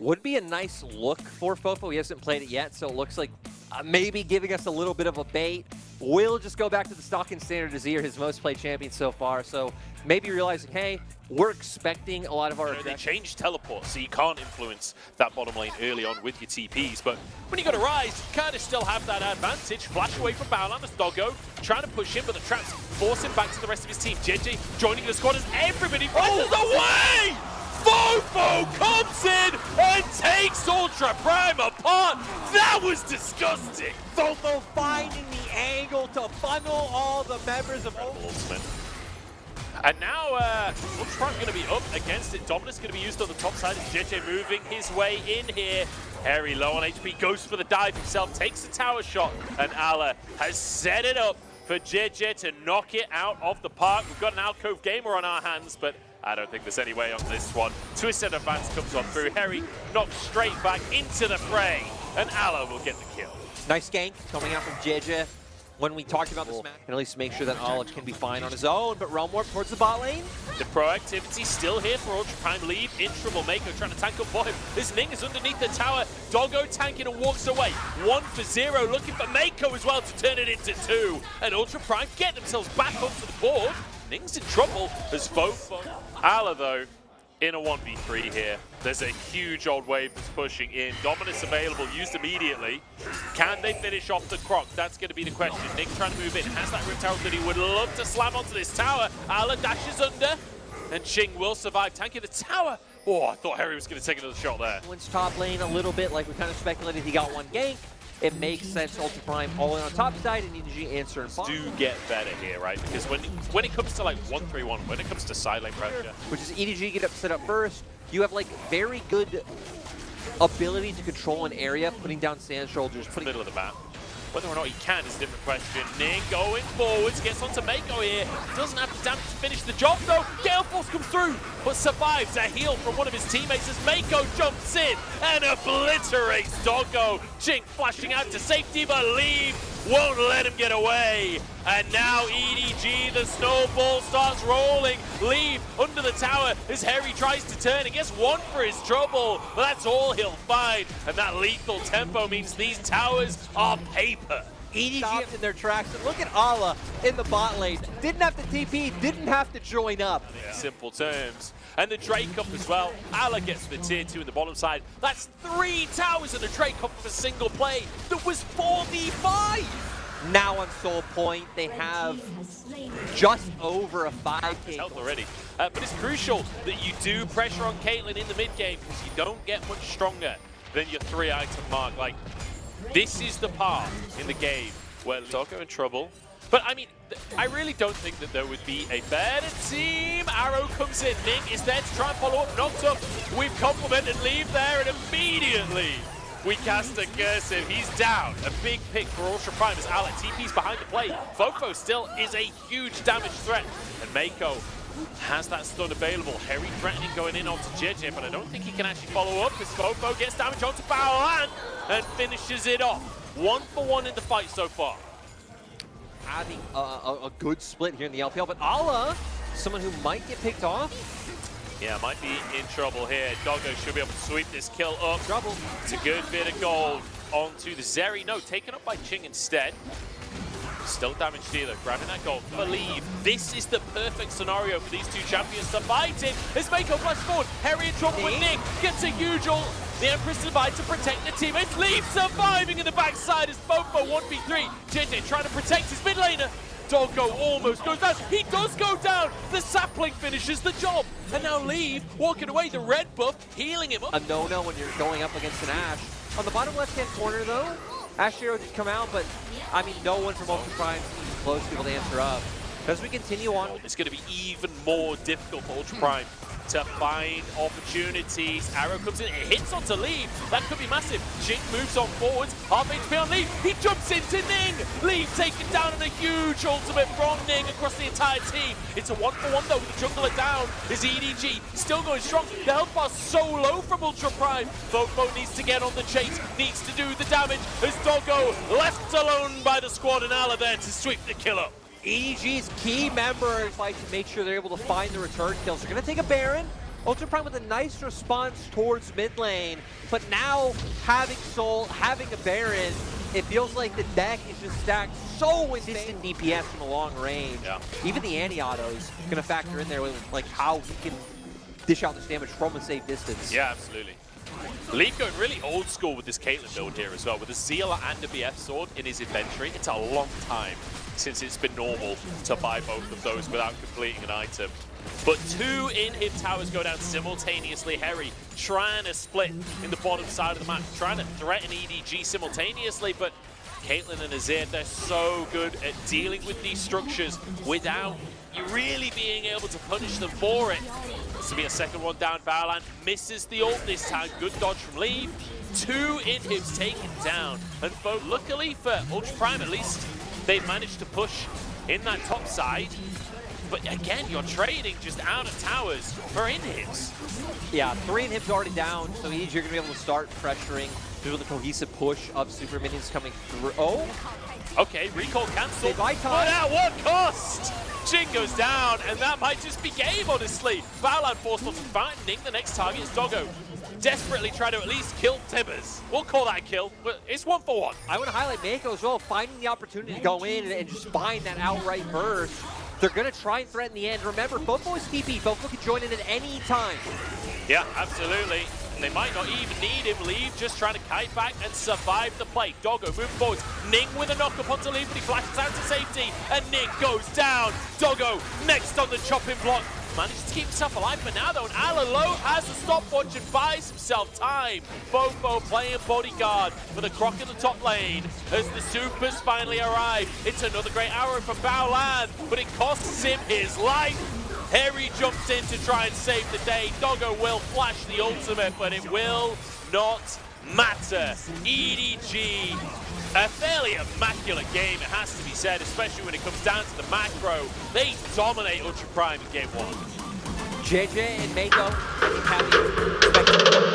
would be a nice look for Fofo. He hasn't played it yet, so it looks like maybe giving us a little bit of a bait. We'll just go back to the stock and standard Azir, his most played champion so far. So maybe realizing, hey, we're expecting a lot of our they changed teleport, so you can't influence that bottom lane early on with your TPs. But when you got a Rise, you kind of still have that advantage. Flash away from Battlelanders, Doggo trying to push him, but the traps force him back to the rest of his team. JJ joining the squad as everybody rushes away! Fofo comes in and takes Ultra Prime apart. That was disgusting. Fofo finding the angle to funnel all the members of Ultimate. And now Ultra Prime going to be up against it. Dominus going to be used on the top side. JJ moving his way in here. Harry low on HP, goes for the dive himself, takes the tower shot, and Ala has set it up for JJ to knock it out of the park. We've got an Alcove Gamer on our hands, but I don't think there's any way on this one. Twisted Advance comes on through. Harry knocks straight back into the fray, and Ala will get the kill. Nice gank coming out from JJ. When we talked about this match, and at least make sure that Ala can be fine on his own, but Realm Warp towards the bot lane. The proactivity still here for Ultra Prime. Leave in trouble. Mako trying to tank up for him. This Ning is underneath the tower. Doggo tanking and walks away. 1 for 0, looking for Mako as well to turn it into 2. And Ultra Prime get themselves back onto the board. Ning's in trouble as Fofo. Ala, though, in a 1v3 here. There's a huge old wave that's pushing in. Dominus available, used immediately. Can they finish off the Croc? That's going to be the question. Nick trying to move in. Has that Rift Herald that he would love to slam onto this tower. Ala dashes under, and Ching will survive. Tanking the tower. Oh, I thought Harry was going to take another shot there. Wins top lane a little bit, like we kind of speculated. He got one gank. It makes sense. Ultra Prime all in on top side, and EDG answer and do get better here, right? Because when it comes to like 1-3-1, when it comes to side lane pressure, which is EDG get up set up first, you have like very good ability to control an area, putting down sand shoulders, putting middle of the map. Whether or not he can is a different question. Ning going forwards, gets onto Mako here. Doesn't have the damage to finish the job though. Gale Force comes through, but survives a heal from one of his teammates as Mako jumps in and obliterates Doggo. Chink flashing out to safety, but Leave won't let him get away. And now EDG, the snowball starts rolling. Leave under the tower as Harry tries to turn and gets 1 for his trouble. But that's all he'll find. And that lethal tempo means these towers are paper. EDG in their tracks. And look at Ala in the bot lane. Didn't have to TP, didn't have to join up. In simple terms. And the Drake up as well. Ala gets the tier 2 in the bottom side. That's 3 towers and a Drake up for a single play. That was 4v5. Now on Soul Point, they have just over a 5K. Health already. But it's crucial that you do pressure on Caitlyn in the mid game because you don't get much stronger than your 3-item mark. Like, this is the part in the game where Doggo in trouble. But I mean, I really don't think that there would be a better team. Arrow comes in. Ning is there to try and follow up. Knocked up. We've complimented Leave there, and immediately we cast a cursive. He's down. A big pick for Ultra Prime as Ala TP's behind the plate. Fofo still is a huge damage threat. And Mako has that stun available. Harry threatening going in onto JJ, but I don't think he can actually follow up as Fofo gets damage onto Battleland and finishes it off. 1 for 1 in the fight so far. Having a good split here in the LPL, but Ala, someone who might get picked off. Yeah, might be in trouble here. Doggo should be able to sweep this kill up. Trouble. It's a good bit of gold onto the Zeri. No, taken up by Ching instead. Still damage dealer, grabbing that gold. Believe this is the perfect scenario for these two champions to fight in. As Mako flash forward, Harry in trouble with Nick, gets a huge ult. The Empress survives to protect the teammates. Leave surviving in the backside as Fofo 1v3. JJ trying to protect his mid laner. Doggo almost goes down. He does go down. The sapling finishes the job. And now Leave walking away. The red buff healing him up. A no-no when you're going up against an Ashe. On the bottom left-hand corner, though, Ashe Hero did come out, but I mean, no one from Ultra Prime seems close to be able to answer up. As we continue on, it's going to be even more difficult for Ultra Prime to find opportunities. Arrow comes in, it hits onto Leave. That could be massive. Chink moves on forwards, half HP on Leave. He jumps into Ning. Leave taken down and a huge ultimate from Ning across the entire team. It's a 1-for-1 though with the jungler down. Is EDG still going strong? The health bar's so low from Ultra Prime. Fofo needs to get on the chase, needs to do the damage. As Doggo left alone by the squad and Ala there to sweep the kill up. EDG's key member fight to make sure they're able to find the return kills. They're going to take a Baron. Ultra Prime with a nice response towards mid lane, but now having Soul, having a Baron, it feels like the deck is just stacked so insane DPS from a long range. Yeah. Even the anti-auto is going to factor in there with like how he can dish out this damage from a safe distance. Yeah, absolutely. Leaf going really old school with this Caitlyn build here as well, with a Zeal and a BF sword in his inventory. It's a long time since it's been normal to buy both of those without completing an item. But 2 inhib towers go down simultaneously. Harry trying to split in the bottom side of the map, trying to threaten EDG simultaneously, but Caitlyn and Azir, they're so good at dealing with these structures without you really being able to punish them for it. This will be a second one down. Baolan misses the ult this time. Good dodge from Leaf. 2 inhibs taken down. And luckily for Ultra Prime, at least, they managed to push in that top side. But again, you're trading just out of towers for inhibs. Yeah, 3 inhibs already down, so EDG you're going to be able to start pressuring through the cohesive push of super minions coming through. Oh! Okay, recall cancelled. But at what cost? Jhin goes down, and that might just be game, honestly. Baolan forced onto finding the next target is Doggo. Desperately trying to at least kill Tibbers. We'll call that a kill, but it's 1 for 1. I want to highlight Mako as well, finding the opportunity to go in and just find that outright burst. They're going to try and threaten the end. Remember, Fofo is TP. Fofo can join in at any time. Yeah, absolutely. They might not even need him. Leave just trying to kite back and survive the play. Doggo moving forwards. Ning with a knock up onto Leave, but he flashes out to safety. And Ning goes down. Doggo next on the chopping block. Manages to keep himself alive, but now though, Alalo has a stopwatch and buys himself time. Fofo playing bodyguard for the Croc in the top lane as the supers finally arrive. It's another great arrow from Baolan, but it costs him his life. Harry jumps in to try and save the day. Doggo will flash the ultimate, but it will not matter. EDG, a fairly immaculate game, it has to be said, especially when it comes down to the macro. They dominate Ultra Prime in game 1. JJ and Mako, having